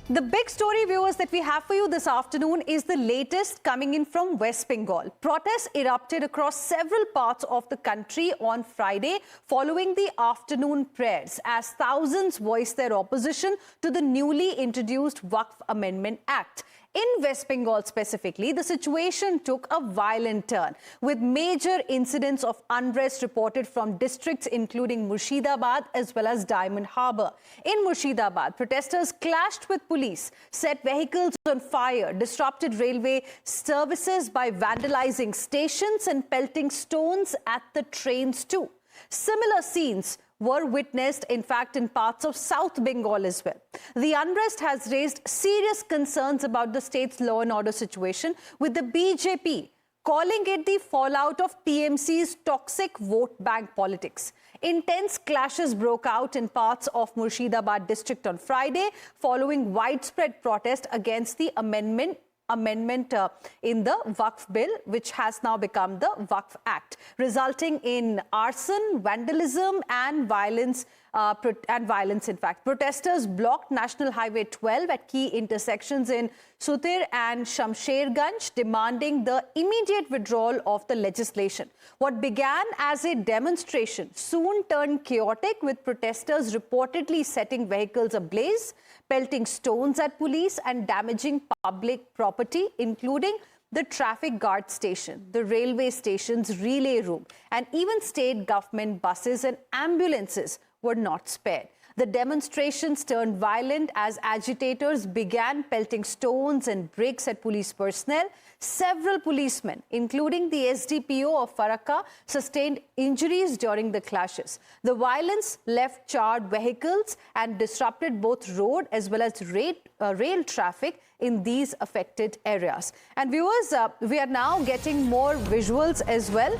The big story, viewers, that we have for you this afternoon is the latest coming in from West Bengal. Protests erupted across several parts of the country on Friday following the afternoon prayers as thousands voiced their opposition to the newly introduced Waqf Amendment Act. In West Bengal specifically, the situation took a violent turn, with major incidents of unrest reported from districts including Murshidabad as well as Diamond Harbour. In Murshidabad, protesters clashed with police, set vehicles on fire, disrupted railway services by vandalizing stations and pelting stones at the trains too. Similar scenes were witnessed, in fact, in parts of South Bengal as well. The unrest has raised serious concerns about the state's law and order situation, with the BJP calling it the fallout of TMC's toxic vote bank politics. Intense clashes broke out in parts of Murshidabad district on Friday following widespread protest against the amendment in the Waqf bill, which has now become the Waqf Act, resulting in arson, vandalism and violence. In fact, protesters blocked National Highway 12 at key intersections in Sutir and Shamsherganj, demanding the immediate withdrawal of the legislation. What began as a demonstration soon turned chaotic, with protesters reportedly setting vehicles ablaze, pelting stones at police and damaging public property, including the traffic guard station, the railway station's relay room, and even state government buses and ambulances were not spared. The demonstrations turned violent as agitators began pelting stones and bricks at police personnel. Several policemen, including the SDPO of Farakka, sustained injuries during the clashes. The violence left charred vehicles and disrupted both road as well as rail traffic in these affected areas. And viewers, we are now getting more visuals as well.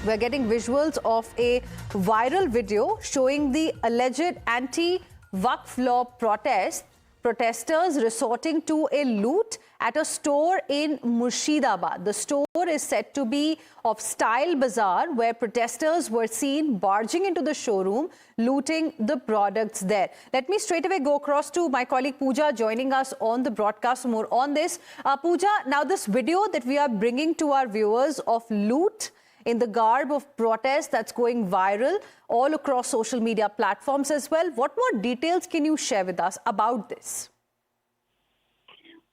We're getting visuals of a viral video showing the alleged anti-Waqf law protesters resorting to a loot at a store in Murshidabad. The store is said to be of Style Bazaar, where protesters were seen barging into the showroom, looting the products there. Let me straight away go across to my colleague Pooja, joining us on the broadcast for more on this. Pooja, now this video that we are bringing to our viewers of loot in the garb of protest that's going viral all across social media platforms as well. What more details can you share with us about this?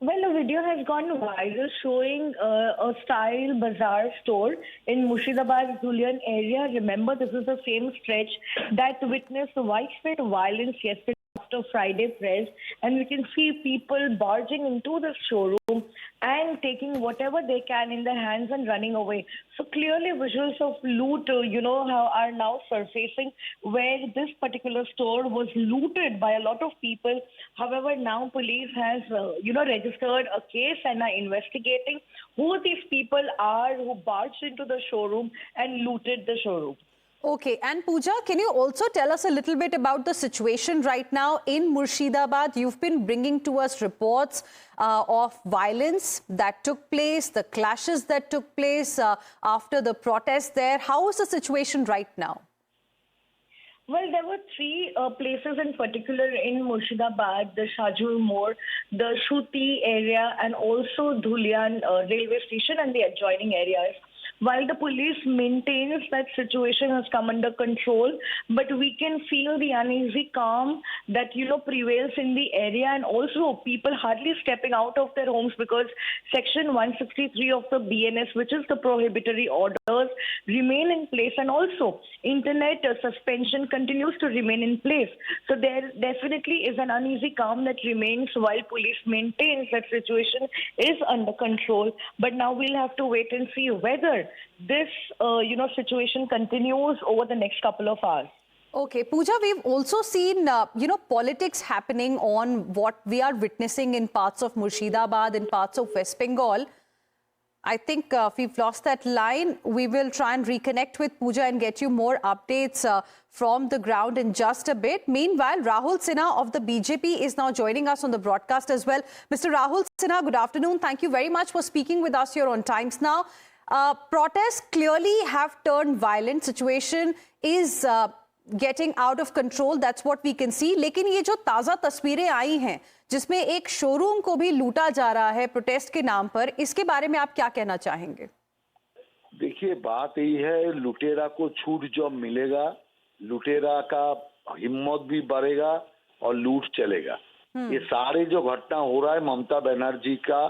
Well, a video has gone viral showing a Style Bazaar store in Murshidabad Dhulian area. Remember, this is the same stretch that witnessed widespread violence yesterday after Friday prayers, and we can see people barging into the showroom and taking whatever they can in their hands and running away. So clearly visuals of loot, how are now surfacing, where this particular store was looted by a lot of people. However, now police has, registered a case and are investigating who these people are who barged into the showroom and looted the showroom. Okay, and Pooja, can you also tell us a little bit about the situation right now in Murshidabad? You've been bringing to us reports of violence that took place, the clashes that took place after the protests there. How is the situation right now? Well, there were three places in particular in Murshidabad: the Shajur More, the Shuti area, and also Dhulian railway station and the adjoining areas. While the police maintains that situation has come under control, but we can feel the uneasy calm that, prevails in the area, and also people hardly stepping out of their homes because Section 163 of the BNS, which is the prohibitory orders, remain in place, and also internet suspension continues to remain in place. So there definitely is an uneasy calm that remains while police maintains that situation is under control. But now we'll have to wait and see whether this, situation continues over the next couple of hours. Okay, Pooja, we've also seen, politics happening on what we are witnessing in parts of Murshidabad, in parts of West Bengal. I think we've lost that line. We will try and reconnect with Pooja and get you more updates from the ground in just a bit. Meanwhile, Rahul Sinha of the BJP is now joining us on the broadcast as well. Mr. Rahul Sinha, good afternoon. Thank you very much for speaking with us here on Times Now. Protests clearly have turned violent. Situation is getting out of control, that's what we can see. लेकिन ये जो ताज़ा तस्वीरें आई हैं जिसमें एक showroom को भी लूटा जा रहा है प्रोटेस्ट के नाम पर, इसके बारे में आप क्या कहना चाहेंगे? देखिए, बात यही है, लुटेरा को छूट जब मिलेगा, लुटेरा का हिम्मत भी बढ़ेगा और लूट चलेगा। ये सारे जो घटना हो रहा है ममता बनर्जी का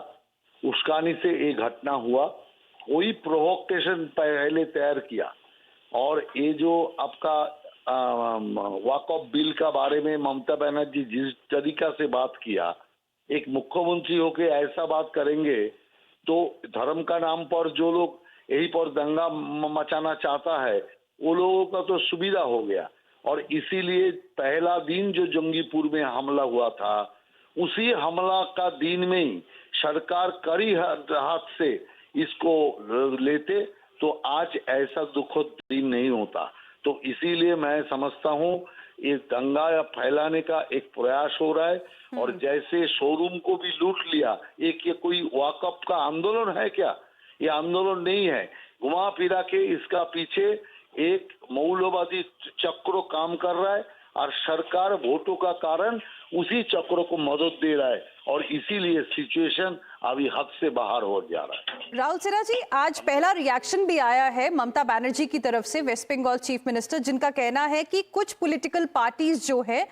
उस्कानी से एक घटना हुआ, कोई प्रोवोकेशन पहले तैयार किया, और ये जो आपका वाकफ बिल का बारे में ममता बनर्जी जिस तरीका से बात किया, एक मुख्यमंत्री होके ऐसा बात करेंगे तो धर्म का नाम पर जो लोग यही पर दंगा मचाना चाहता है वो लोगों का तो सुविधा हो गया। और इसीलिए पहला दिन जो जंगीपुर में हमला हुआ था, उसी हमला का दिन में ही सरकार कड़ी हाथ से इसको लेते तो आज ऐसा दुखद दिन नहीं होता। तो इसीलिए मैं समझता हूँ ये दंगा फैलाने का एक प्रयास हो रहा है, और जैसे शोरूम को भी लूट लिया, एक ये कोई वाकफ का आंदोलन है क्या? ये आंदोलन नहीं है, घुमा फिरा के इसका पीछे एक मौलवादी चक्र काम कर रहा है, और सरकार वोटों का कारण उसी चक्र को मदद दे रहा है, और इसीलिए सिचुएशन अभी हद से बाहर हो जा रहा है। राहुल सिन्हा जी, आज पहला रिएक्शन भी आया है ममता बनर्जी की तरफ से, वेस्ट बंगाल चीफ मिनिस्टर, जिनका कहना है कि कुछ पॉलिटिकल पार्टीज जो है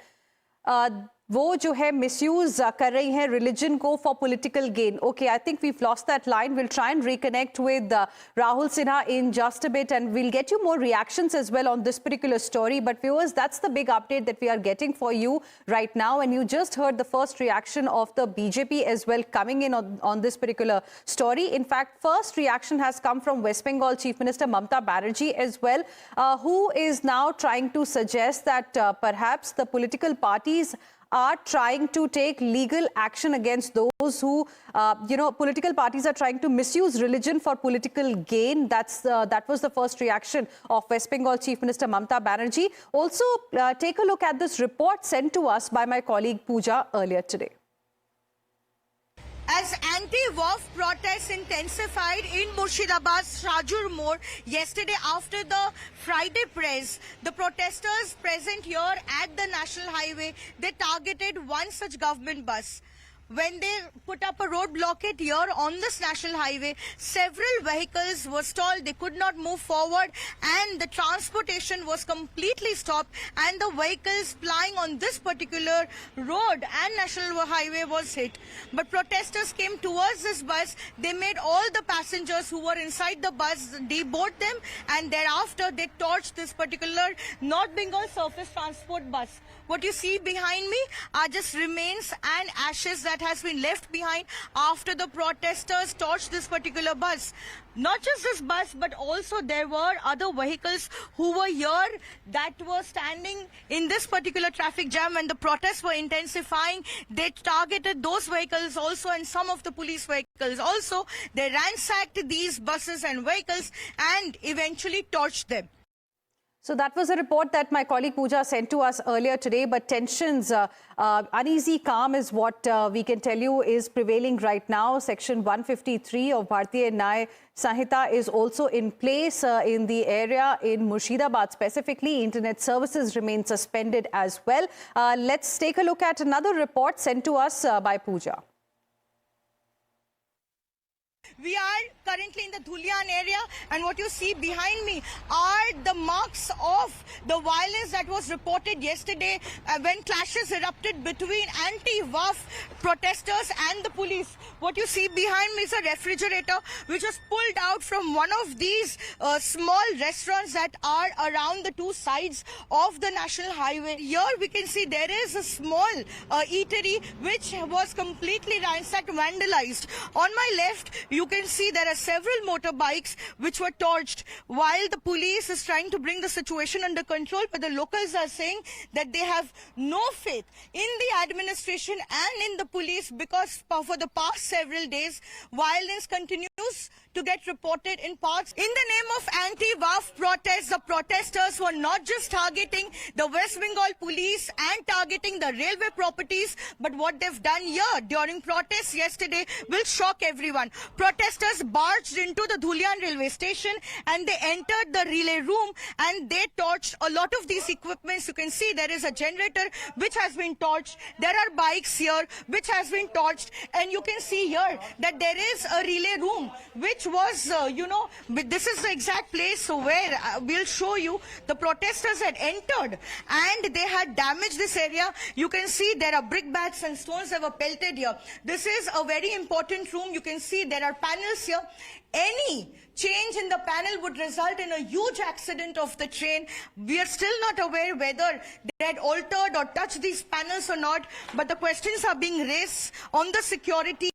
वो जो है मिसयूज कर रही हैं रिलीजन को for political gain. Okay, I think we've lost that line. We'll try and reconnect with Rahul Sinha in just a bit, and we'll get you more reactions as well on this particular story. But viewers, that's the big update that we are getting for you right now, and you just heard the first reaction of the BJP as well coming in on this particular story. In fact, first reaction has come from West Bengal Chief Minister Mamta Banerjee as well, who is now trying to suggest that perhaps the political parties are trying to take legal action against those who, political parties are trying to misuse religion for political gain. That was the first reaction of West Bengal Chief Minister Mamta Banerjee. Also, take a look at this report sent to us by my colleague Pooja earlier today. As anti-WAF protests intensified in Murshidabad's Shajur More yesterday after the Friday press, the protesters present here at the National Highway, they targeted one such government bus. When they put up a road blockade here on this National Highway, several vehicles were stalled, they could not move forward, and the transportation was completely stopped, and the vehicles plying on this particular road and National Highway was hit. But protesters came towards this bus, they made all the passengers who were inside the bus deboard them, and thereafter they torched this particular North Bengal Surface Transport bus. What you see behind me are just remains and ashes that has been left behind after the protesters torched this particular bus. Not just this bus, but also there were other vehicles who were here that were standing in this particular traffic jam when the protests were intensifying. They targeted those vehicles also, and some of the police vehicles also. They ransacked these buses and vehicles and eventually torched them. So that was a report that my colleague Pooja sent to us earlier today, but tensions, uneasy calm is what we can tell you is prevailing right now. Section 153 of Bharatiya Nyaya Sanhita is also in place in the area in Murshidabad specifically. Internet services remain suspended as well. Let's take a look at another report sent to us by Pooja. We are currently in the Dhulian area, and what you see behind me are the marks of the violence that was reported yesterday when clashes erupted between anti-WAF protesters and the police. What you see behind me is a refrigerator which was pulled out from one of these small restaurants that are around the two sides of the National Highway. Here we can see there is a small eatery which was completely ransacked, vandalized. On my left, you can see there are several motorbikes which were torched, while the police is trying to bring the situation under control, but the locals are saying that they have no faith in the administration and in the police because for the past several days. Violence continues to get reported in parts. In the name of anti-WAF protests, the protesters were not just targeting the West Bengal police and targeting the railway properties, but what they've done here during protests yesterday will shock everyone. Protesters barged into the Dhulian railway station and they entered the relay room and they torched a lot of these equipments. You can see there is a generator which has been torched. There are bikes here which has been torched, and you can see here that there is a relay room which was, this is the exact place where we'll show you the protesters had entered and they had damaged this area. You can see there are brick bats and stones that were pelted here. This is a very important room. You can see there are panels here. Any change in the panel would result in a huge accident of the train. We are still not aware whether they had altered or touched these panels or not, but the questions are being raised on the security.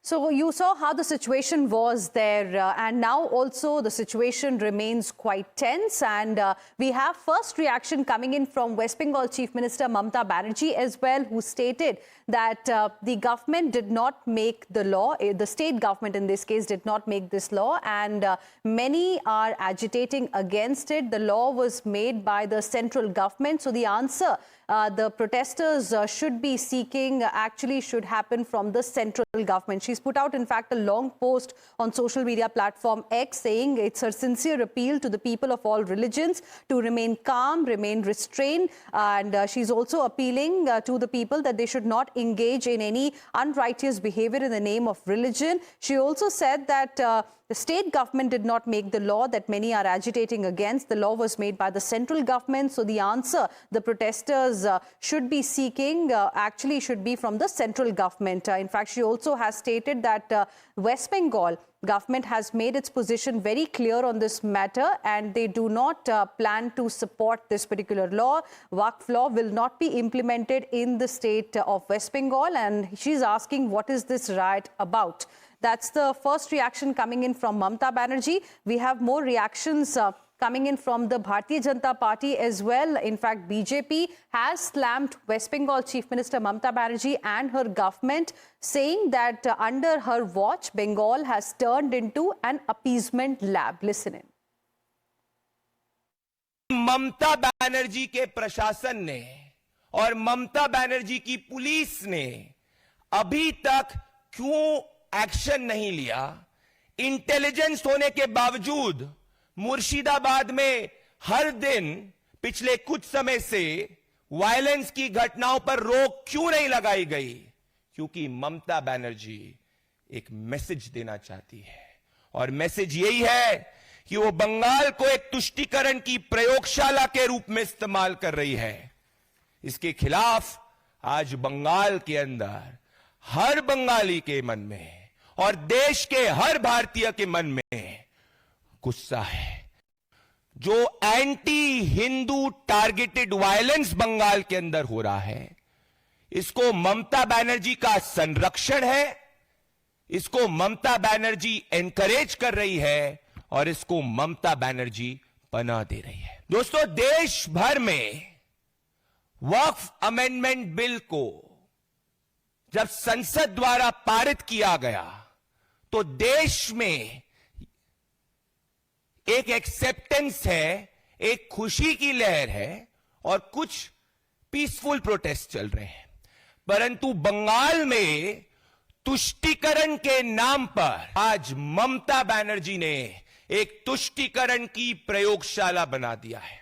So you saw how the situation was there, and now also the situation remains quite tense. And we have first reaction coming in from West Bengal Chief Minister Mamata Banerjee as well, who stated that the government did not make the law. The state government in this case did not make this law, and many are agitating against it. The law was made by the central government. So the answer the protesters should be seeking actually should happen from the central government. She's put out, in fact, a long post on social media platform X saying it's her sincere appeal to the people of all religions to remain calm, remain restrained. And she's also appealing to the people that they should not engage in any unrighteous behavior in the name of religion. She also said that the state government did not make the law that many are agitating against. The law was made by the central government. So the answer the protesters should be seeking actually should be from the central government. In fact, she also has stated that West Bengal government has made its position very clear on this matter, and they do not plan to support this particular law. Waqf law will not be implemented in the state of West Bengal, and she's asking, what is this riot about? That's the first reaction coming in from Mamata Banerjee. We have more reactions coming in from the Bharatiya Janata Party as well. In fact, BJP has slammed West Bengal Chief Minister Mamata Banerjee and her government, saying that under her watch, Bengal has turned into an appeasement lab. Listen in. Mamata Banerjee के प्रशासन ने और ममता बनर्जी की police ने अभी तक क्यों action नहीं लिया? इंटेलिजेंस होने के बावजूद मुर्शिदाबाद में हर दिन पिछले कुछ समय से वायलेंस की घटनाओं पर रोक क्यों नहीं लगाई गई? क्योंकि ममता बनर्जी एक मैसेज देना चाहती है, और मैसेज यही है कि वो बंगाल को एक तुष्टीकरण की प्रयोगशाला के रूप में इस्तेमाल कर रही है। इसके खिलाफ आज बंगाल के अंदर हर बंगाली के मन में और देश के हर भारतीय के मन में गुस्सा है। जो anti Hindu targeted violence Bengal के अंदर हो रहा है, इसको ममता बनर्जी का संरक्षण है, इसको ममता बनर्जी एनकरेज कर रही है, और इसको ममता बनर्जी पनाह दे रही है। दोस्तों, देश भर में वक्फ अमेंडमेंट बिल को जब संसद द्वारा पारित किया गया तो देश में एक एक्सेप्टेंस है, एक खुशी की लहर है, और कुछ पीसफुल प्रोटेस्ट चल रहे हैं। परंतु बंगाल में तुष्टीकरण के नाम पर आज ममता बनर्जी ने एक तुष्टीकरण की प्रयोगशाला बना दिया है।